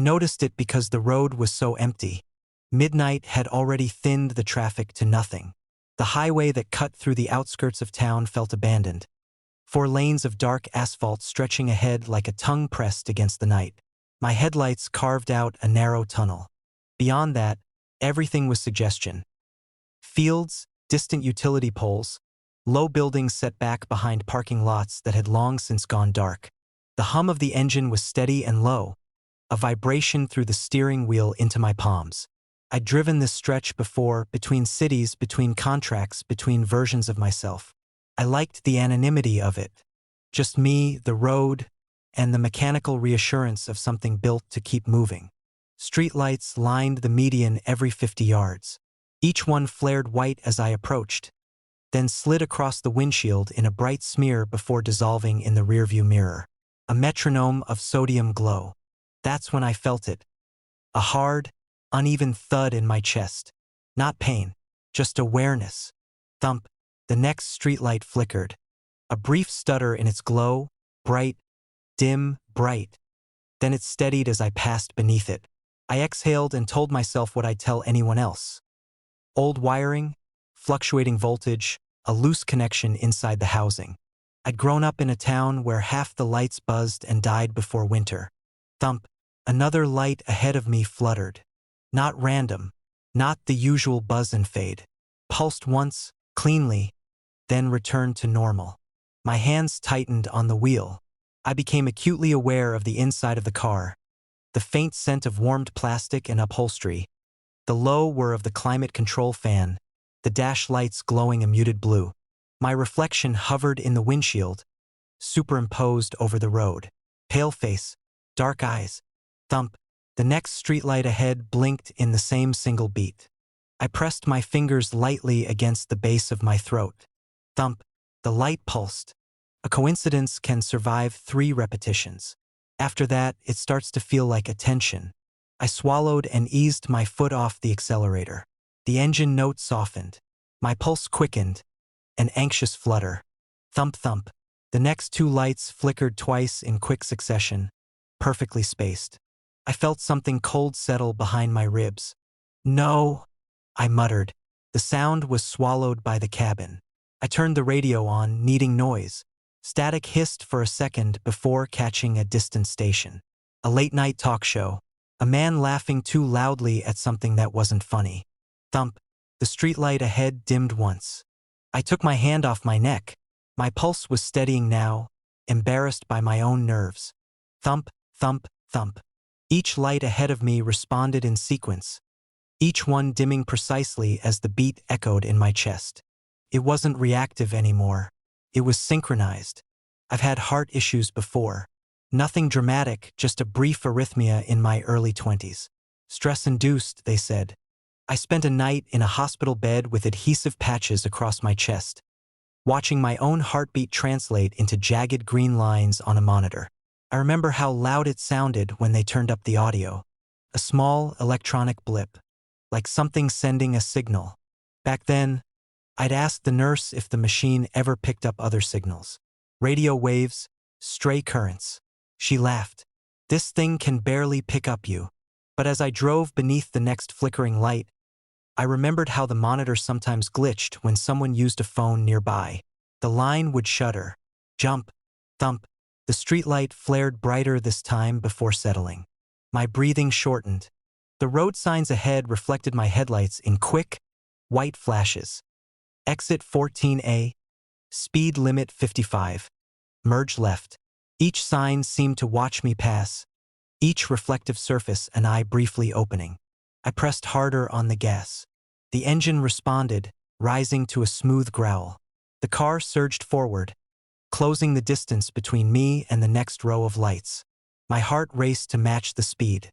noticed it because the road was so empty. Midnight had already thinned the traffic to nothing. The highway that cut through the outskirts of town felt abandoned. 4 lanes of dark asphalt stretching ahead like a tongue pressed against the night. My headlights carved out a narrow tunnel. Beyond that, everything was suggestion. Fields, distant utility poles, low buildings set back behind parking lots that had long since gone dark. The hum of the engine was steady and low, a vibration through the steering wheel into my palms. I'd driven this stretch before, between cities, between contracts, between versions of myself. I liked the anonymity of it. Just me, the road, and the mechanical reassurance of something built to keep moving. Streetlights lined the median every 50 yards. Each one flared white as I approached, then slid across the windshield in a bright smear before dissolving in the rearview mirror. A metronome of sodium glow. That's when I felt it. A hard, uneven thud in my chest. Not pain, just awareness. Thump. The next streetlight flickered. A brief stutter in its glow, bright, dim, bright. Then it steadied as I passed beneath it. I exhaled and told myself what I'd tell anyone else. Old wiring, fluctuating voltage, a loose connection inside the housing. I'd grown up in a town where half the lights buzzed and died before winter. Thump. Another light ahead of me fluttered. Not random, not the usual buzz and fade. Pulsed once, cleanly, then returned to normal. My hands tightened on the wheel. I became acutely aware of the inside of the car. The faint scent of warmed plastic and upholstery. The low whir of the climate control fan, the dash lights glowing a muted blue. My reflection hovered in the windshield, superimposed over the road. Pale face, dark eyes. Thump. The next streetlight ahead blinked in the same single beat. I pressed my fingers lightly against the base of my throat. Thump. The light pulsed. A coincidence can survive 3 repetitions. After that, it starts to feel like a tension. I swallowed and eased my foot off the accelerator. The engine note softened. My pulse quickened. An anxious flutter. Thump thump. The next 2 lights flickered twice in quick succession, perfectly spaced. I felt something cold settle behind my ribs. No, I muttered. The sound was swallowed by the cabin. I turned the radio on, needing noise. Static hissed for a second before catching a distant station. A late-night talk show. A man laughing too loudly at something that wasn't funny. Thump. The streetlight ahead dimmed once. I took my hand off my neck. My pulse was steadying now, embarrassed by my own nerves. Thump, thump, thump. Each light ahead of me responded in sequence, each one dimming precisely as the beat echoed in my chest. It wasn't reactive anymore. It was synchronized. I've had heart issues before. Nothing dramatic, just a brief arrhythmia in my early 20s. Stress-induced, they said. I spent a night in a hospital bed with adhesive patches across my chest, watching my own heartbeat translate into jagged green lines on a monitor. I remember how loud it sounded when they turned up the audio. A small electronic blip, like something sending a signal. Back then, I'd asked the nurse if the machine ever picked up other signals. Radio waves, stray currents. She laughed. This thing can barely pick up you. But as I drove beneath the next flickering light, I remembered how the monitor sometimes glitched when someone used a phone nearby. The line would shudder, jump, thump. The streetlight flared brighter this time before settling. My breathing shortened. The road signs ahead reflected my headlights in quick, white flashes. Exit 14A. Speed limit 55. Merge left. Each sign seemed to watch me pass, each reflective surface an eye briefly opening. I pressed harder on the gas. The engine responded, rising to a smooth growl. The car surged forward, closing the distance between me and the next row of lights. My heart raced to match the speed.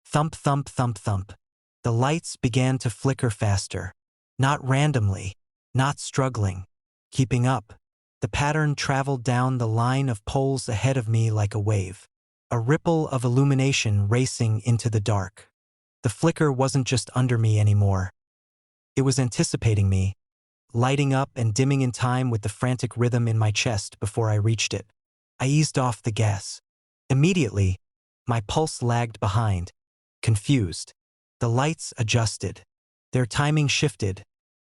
Thump, thump, thump, thump. The lights began to flicker faster. Not randomly, not struggling, keeping up. The pattern traveled down the line of poles ahead of me like a wave. A ripple of illumination racing into the dark. The flicker wasn't just under me anymore. It was anticipating me, lighting up and dimming in time with the frantic rhythm in my chest before I reached it. I eased off the gas. Immediately, My pulse lagged behind, confused. The lights adjusted. Their timing shifted,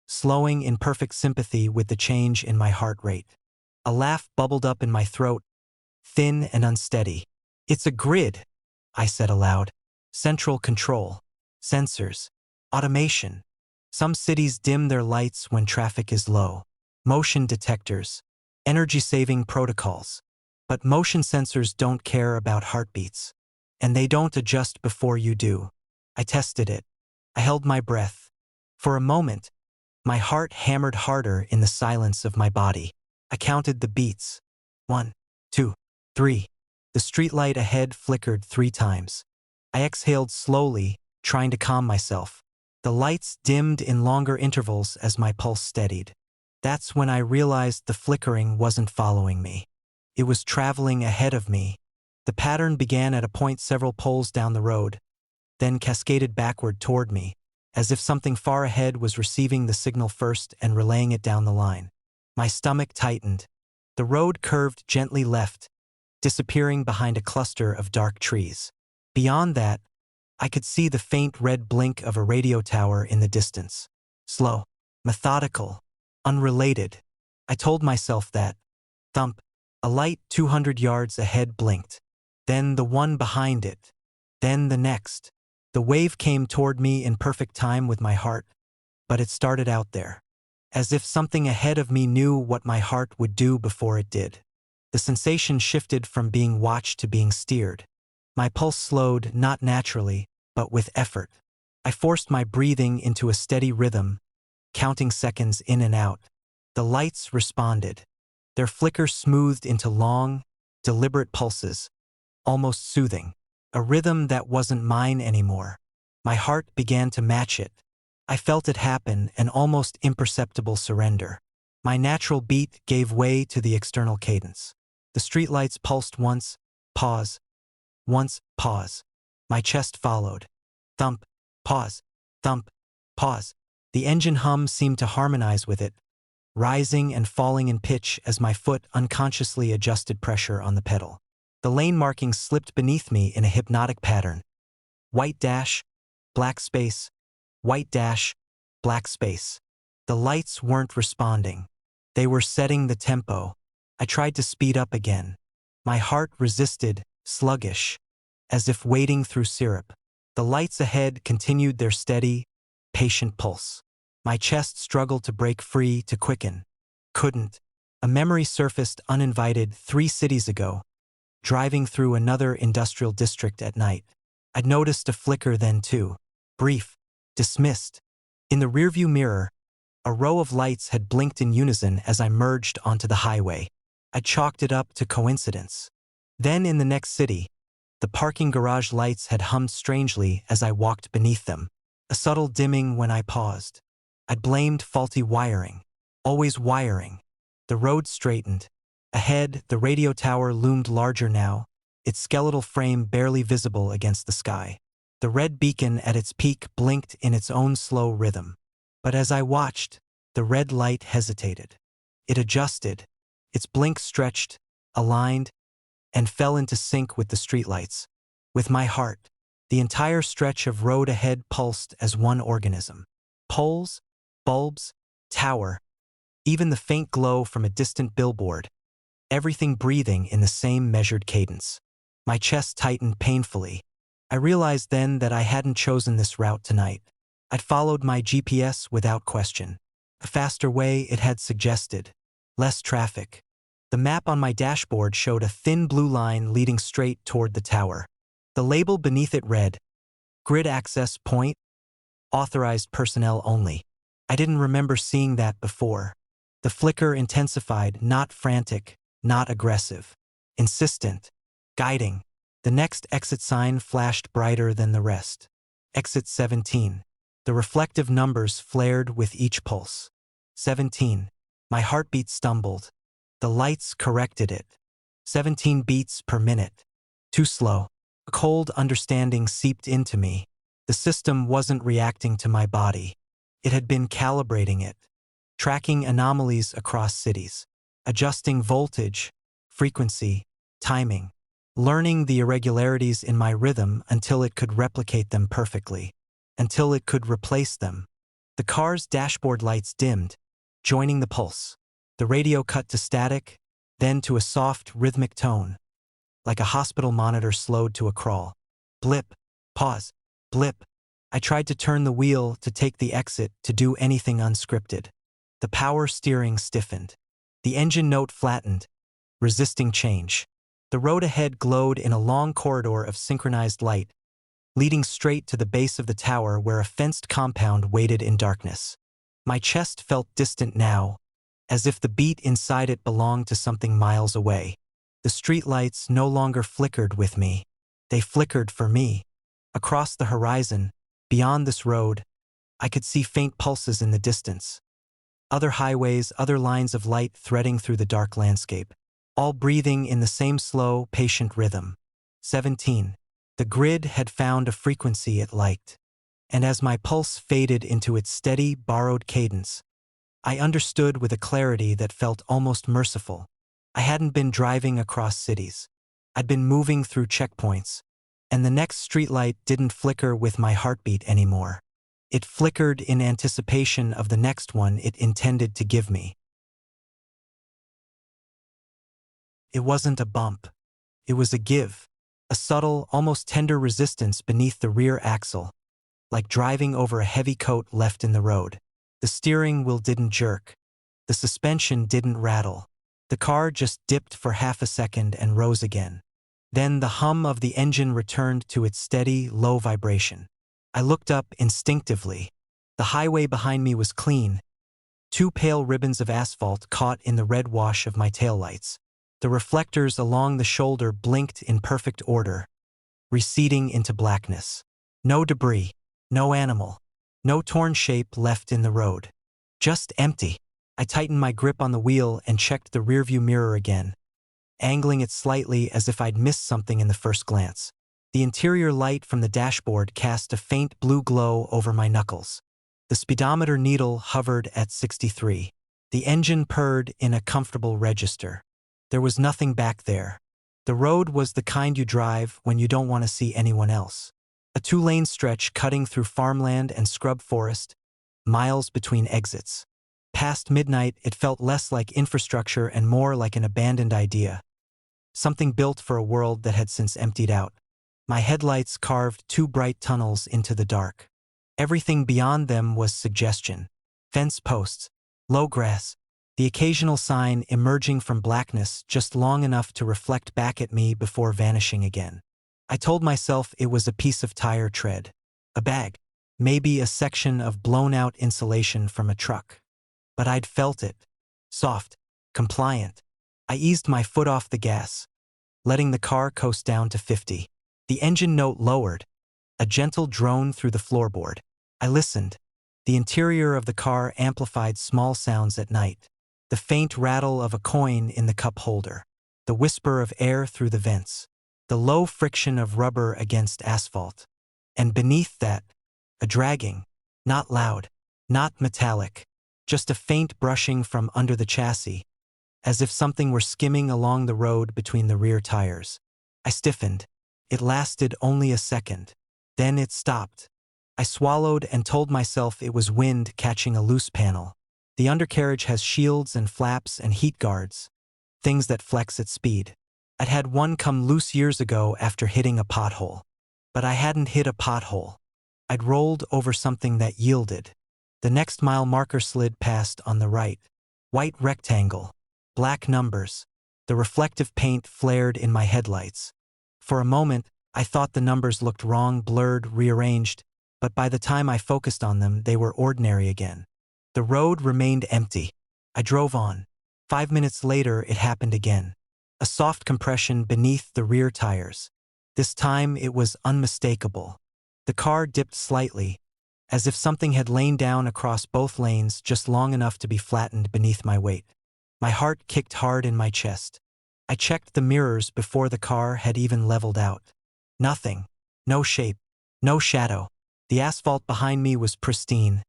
slowing in perfect sympathy with the change in my heart rate. A laugh bubbled up in my throat, thin and unsteady. "It's a grid," I said aloud. "Central control, sensors, automation. Some cities dim their lights when traffic is low. Motion detectors, energy-saving protocols. But motion sensors don't care about heartbeats. And they don't adjust before you do." I tested it. I held my breath. For a moment, my heart hammered harder in the silence of my body. I counted the beats. 1, 2, 3. The streetlight ahead flickered 3 times. I exhaled slowly, trying to calm myself. The lights dimmed in longer intervals as my pulse steadied. That's when I realized the flickering wasn't following me. It was traveling ahead of me. The pattern began at a point several poles down the road, then cascaded backward toward me, as if something far ahead was receiving the signal first and relaying it down the line. My stomach tightened. The road curved gently left, disappearing behind a cluster of dark trees. Beyond that, I could see the faint red blink of a radio tower in the distance. Slow, methodical, unrelated. I told myself that. Thump. A light 200 yards ahead blinked. Then the one behind it. Then the next. The wave came toward me in perfect time with my heart, but it started out there. As if something ahead of me knew what my heart would do before it did. The sensation shifted from being watched to being steered. My pulse slowed, not naturally, but with effort. I forced my breathing into a steady rhythm, counting seconds in and out. The lights responded. Their flicker smoothed into long, deliberate pulses, almost soothing. A rhythm that wasn't mine anymore. My heart began to match it. I felt it happen, an almost imperceptible surrender. My natural beat gave way to the external cadence. The streetlights pulsed once, pause. Once, pause. My chest followed. Thump, pause, thump, pause. The engine hum seemed to harmonize with it, rising and falling in pitch as my foot unconsciously adjusted pressure on the pedal. The lane markings slipped beneath me in a hypnotic pattern. White dash, black space, white dash, black space. The lights weren't responding. They were setting the tempo. I tried to speed up again. My heart resisted, sluggish, as if wading through syrup. The lights ahead continued their steady, patient pulse. My chest struggled to break free, to quicken. Couldn't. A memory surfaced uninvited 3 cities ago, driving through another industrial district at night. I'd noticed a flicker then too. Brief. Dismissed. In the rearview mirror, a row of lights had blinked in unison as I merged onto the highway. I chalked it up to coincidence. Then in the next city, the parking garage lights had hummed strangely as I walked beneath them. A subtle dimming when I paused. I'd blamed faulty wiring. Always wiring. The road straightened. Ahead, the radio tower loomed larger now, its skeletal frame barely visible against the sky. The red beacon at its peak blinked in its own slow rhythm. But as I watched, the red light hesitated. It adjusted. Its blink stretched, aligned, and fell into sync with the streetlights. With my heart, the entire stretch of road ahead pulsed as one organism. Poles, bulbs, tower, even the faint glow from a distant billboard, everything breathing in the same measured cadence. My chest tightened painfully. I realized then that I hadn't chosen this route tonight. I'd followed my GPS without question. A faster way it had suggested. Less traffic. The map on my dashboard showed a thin blue line leading straight toward the tower. The label beneath it read, "Grid access point, authorized personnel only." I didn't remember seeing that before. The flicker intensified, not frantic, not aggressive. Insistent. Guiding. The next exit sign flashed brighter than the rest. Exit 17. The reflective numbers flared with each pulse. 17. My heartbeat stumbled. The lights corrected it. 17 beats per minute. Too slow. A cold understanding seeped into me. The system wasn't reacting to my body. It had been calibrating it. Tracking anomalies across cities. Adjusting voltage, frequency, timing. learning the irregularities in my rhythm until it could replicate them perfectly, until it could replace them. The car's dashboard lights dimmed, joining the pulse. The radio cut to static, then to a soft, rhythmic tone, like a hospital monitor slowed to a crawl. Blip, pause, blip. I tried to turn the wheel, to take the exit, to do anything unscripted. The power steering stiffened. The engine note flattened, resisting change. The road ahead glowed in a long corridor of synchronized light, leading straight to the base of the tower where a fenced compound waited in darkness. My chest felt distant now, as if the beat inside it belonged to something miles away. The streetlights no longer flickered with me. They flickered for me. Across the horizon, beyond this road, I could see faint pulses in the distance. Other highways, other lines of light threading through the dark landscape, all breathing in the same slow, patient rhythm. 17. The grid had found a frequency it liked, and as my pulse faded into its steady, borrowed cadence, I understood with a clarity that felt almost merciful. I hadn't been driving across cities. I'd been moving through checkpoints, and the next streetlight didn't flicker with my heartbeat anymore. It flickered in anticipation of the next one it intended to give me. It wasn't a bump. It was a give, a subtle, almost tender resistance beneath the rear axle, like driving over a heavy coat left in the road. The steering wheel didn't jerk. The suspension didn't rattle. The car just dipped for half a second and rose again. Then the hum of the engine returned to its steady, low vibration. I looked up instinctively. The highway behind me was clean. 2 pale ribbons of asphalt caught in the red wash of my taillights. The reflectors along the shoulder blinked in perfect order, receding into blackness. No debris, no animal, no torn shape left in the road. Just empty. I tightened my grip on the wheel and checked the rearview mirror again, angling it slightly as if I'd missed something in the first glance. The interior light from the dashboard cast a faint blue glow over my knuckles. The speedometer needle hovered at 63. The engine purred in a comfortable register. There was nothing back there. The road was the kind you drive when you don't want to see anyone else. A 2-lane stretch cutting through farmland and scrub forest, miles between exits. Past midnight, it felt less like infrastructure and more like an abandoned idea. Something built for a world that had since emptied out. My headlights carved 2 bright tunnels into the dark. Everything beyond them was suggestion. Fence posts, low grass, the occasional sign emerging from blackness just long enough to reflect back at me before vanishing again. I told myself it was a piece of tire tread, a bag, maybe a section of blown-out insulation from a truck. But I'd felt it. Soft, compliant. I eased my foot off the gas, letting the car coast down to 50. The engine note lowered, a gentle drone through the floorboard. I listened. The interior of the car amplified small sounds at night. The faint rattle of a coin in the cup holder. The whisper of air through the vents. The low friction of rubber against asphalt. And beneath that, a dragging, not loud, not metallic, just a faint brushing from under the chassis, as if something were skimming along the road between the rear tires. I stiffened. It lasted only a second. Then it stopped. I swallowed and told myself it was wind catching a loose panel. The undercarriage has shields and flaps and heat guards, things that flex at speed. I'd had one come loose years ago after hitting a pothole. But I hadn't hit a pothole. I'd rolled over something that yielded. The next mile marker slid past on the right. White rectangle. Black numbers. The reflective paint flared in my headlights. For a moment, I thought the numbers looked wrong, blurred, rearranged, but by the time I focused on them, they were ordinary again. The road remained empty. I drove on. 5 minutes later, it happened again. A soft compression beneath the rear tires. This time, it was unmistakable. The car dipped slightly, as if something had lain down across both lanes just long enough to be flattened beneath my weight. My heart kicked hard in my chest. I checked the mirrors before the car had even leveled out. Nothing. No shape. No shadow. The asphalt behind me was pristine,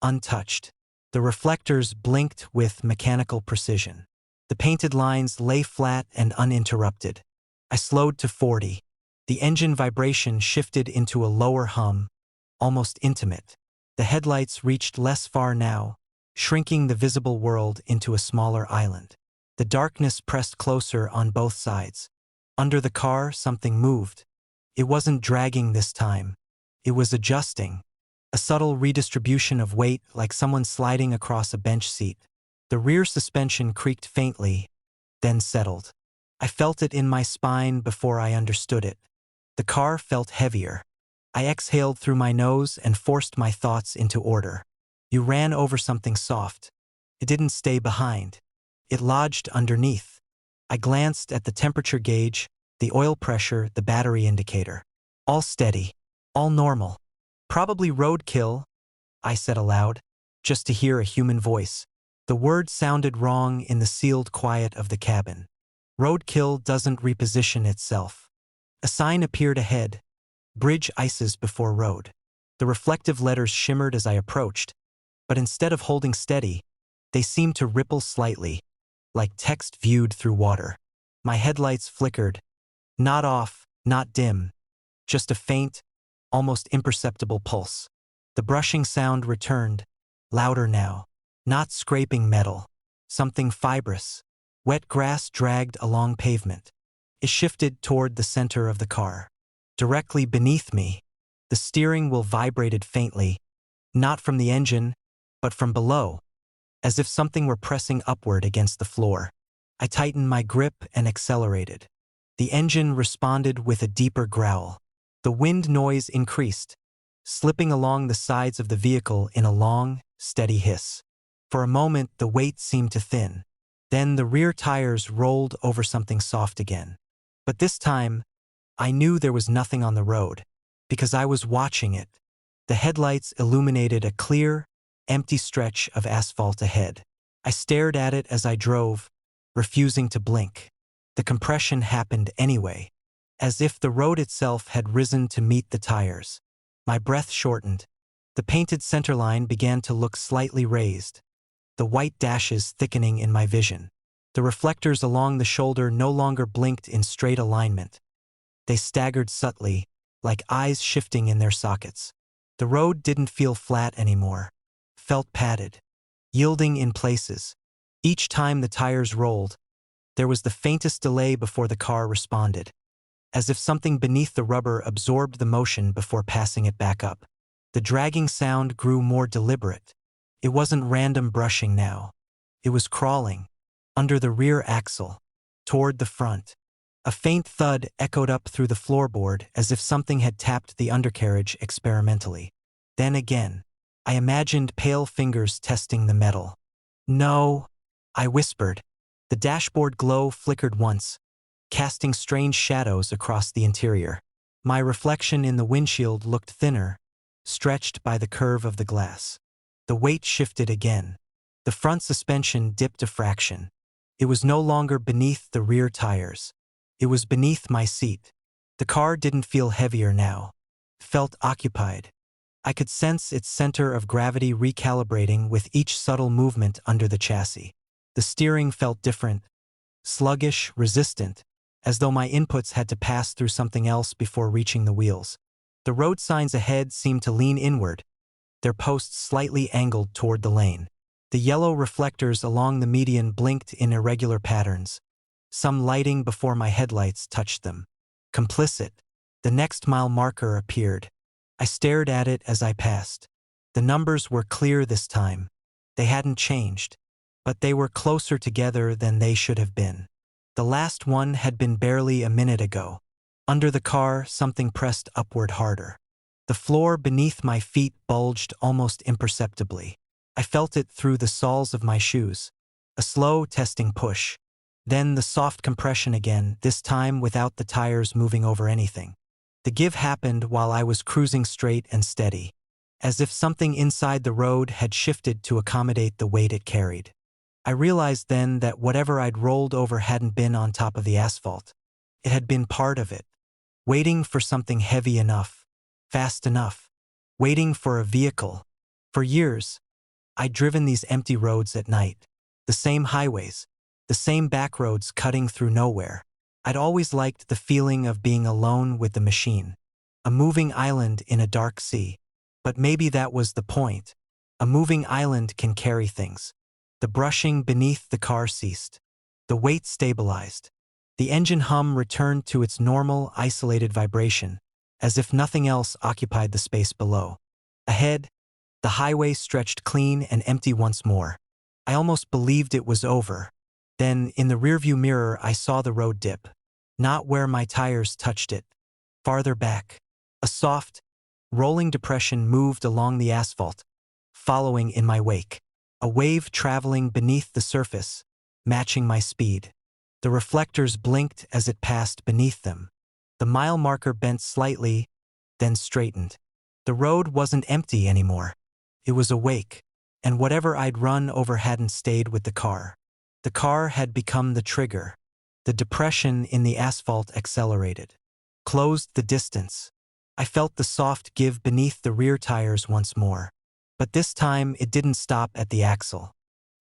untouched. The reflectors blinked with mechanical precision. The painted lines lay flat and uninterrupted. I slowed to 40. The engine vibration shifted into a lower hum, almost intimate. The headlights reached less far now, shrinking the visible world into a smaller island. The darkness pressed closer on both sides. Under the car, something moved. It wasn't dragging this time. It was adjusting. A subtle redistribution of weight, like someone sliding across a bench seat. The rear suspension creaked faintly, then settled. I felt it in my spine before I understood it. The car felt heavier. I exhaled through my nose and forced my thoughts into order. You ran over something soft. It didn't stay behind. It lodged underneath. I glanced at the temperature gauge, the oil pressure, the battery indicator. All steady. All normal. Probably roadkill, I said aloud, just to hear a human voice. The word sounded wrong in the sealed quiet of the cabin. Roadkill doesn't reposition itself. A sign appeared ahead. Bridge ices before road. The reflective letters shimmered as I approached, but instead of holding steady, they seemed to ripple slightly, like text viewed through water. My headlights flickered. Not off, not dim. Just a faint, almost imperceptible pulse. The brushing sound returned, louder now. Not scraping metal. Something fibrous. Wet grass dragged along pavement. It shifted toward the center of the car. Directly beneath me, the steering wheel vibrated faintly, not from the engine, but from below, as if something were pressing upward against the floor. I tightened my grip and accelerated. The engine responded with a deeper growl. The wind noise increased, slipping along the sides of the vehicle in a long, steady hiss. For a moment, the weight seemed to thin. Then the rear tires rolled over something soft again. But this time, I knew there was nothing on the road, because I was watching it. The headlights illuminated a clear, empty stretch of asphalt ahead. I stared at it as I drove, refusing to blink. The compression happened anyway, as if the road itself had risen to meet the tires. My breath shortened. The painted centerline began to look slightly raised, the white dashes thickening in my vision. The reflectors along the shoulder no longer blinked in straight alignment. They staggered subtly, like eyes shifting in their sockets. The road didn't feel flat anymore. Felt padded, yielding in places. Each time the tires rolled, there was the faintest delay before the car responded, as if something beneath the rubber absorbed the motion before passing it back up. The dragging sound grew more deliberate. It wasn't random brushing now. It was crawling, under the rear axle, toward the front. A faint thud echoed up through the floorboard as if something had tapped the undercarriage experimentally. Then again, I imagined pale fingers testing the metal. No, I whispered. The dashboard glow flickered once, casting strange shadows across the interior. My reflection in the windshield looked thinner, stretched by the curve of the glass. The weight shifted again. The front suspension dipped a fraction. It was no longer beneath the rear tires. It was beneath my seat. The car didn't feel heavier now. It felt occupied. I could sense its center of gravity recalibrating with each subtle movement under the chassis. The steering felt different, sluggish, resistant, as though my inputs had to pass through something else before reaching the wheels. The road signs ahead seemed to lean inward, their posts slightly angled toward the lane. The yellow reflectors along the median blinked in irregular patterns, some lighting before my headlights touched them. Complicit, the next mile marker appeared. I stared at it as I passed. The numbers were clear this time. They hadn't changed, but they were closer together than they should have been. The last one had been barely a minute ago. Under the car, something pressed upward harder. The floor beneath my feet bulged almost imperceptibly. I felt it through the soles of my shoes. A slow, testing push. Then the soft compression again, this time without the tires moving over anything. The give happened while I was cruising straight and steady, as if something inside the road had shifted to accommodate the weight it carried. I realized then that whatever I'd rolled over hadn't been on top of the asphalt. It had been part of it, waiting for something heavy enough, fast enough, waiting for a vehicle. For years, I'd driven these empty roads at night, the same highways, the same back roads cutting through nowhere. I'd always liked the feeling of being alone with the machine. A moving island in a dark sea. But maybe that was the point. A moving island can carry things. The brushing beneath the car ceased. The weight stabilized. The engine hum returned to its normal, isolated vibration, as if nothing else occupied the space below. Ahead, the highway stretched clean and empty once more. I almost believed it was over. Then, in the rearview mirror, I saw the road dip. Not where my tires touched it. Farther back. A soft, rolling depression moved along the asphalt, following in my wake. A wave traveling beneath the surface, matching my speed. The reflectors blinked as it passed beneath them. The mile marker bent slightly, then straightened. The road wasn't empty anymore. It was awake, and whatever I'd run over hadn't stayed with the car. The car had become the trigger. The depression in the asphalt accelerated, closed the distance. I felt the soft give beneath the rear tires once more. But this time it didn't stop at the axle.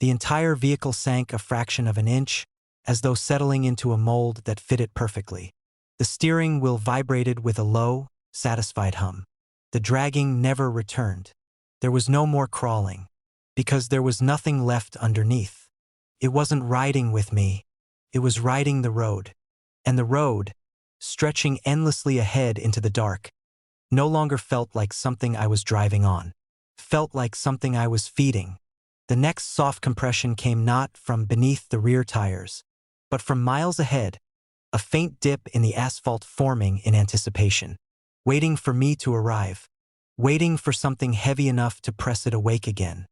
The entire vehicle sank a fraction of an inch, as though settling into a mold that fit it perfectly. The steering wheel vibrated with a low, satisfied hum. The dragging never returned. There was no more crawling, because there was nothing left underneath. It wasn't riding with me. It was riding the road. And the road, stretching endlessly ahead into the dark, no longer felt like something I was driving on. Felt like something I was feeding. The next soft compression came not from beneath the rear tires, but from miles ahead, a faint dip in the asphalt forming in anticipation, waiting for me to arrive, waiting for something heavy enough to press it awake again.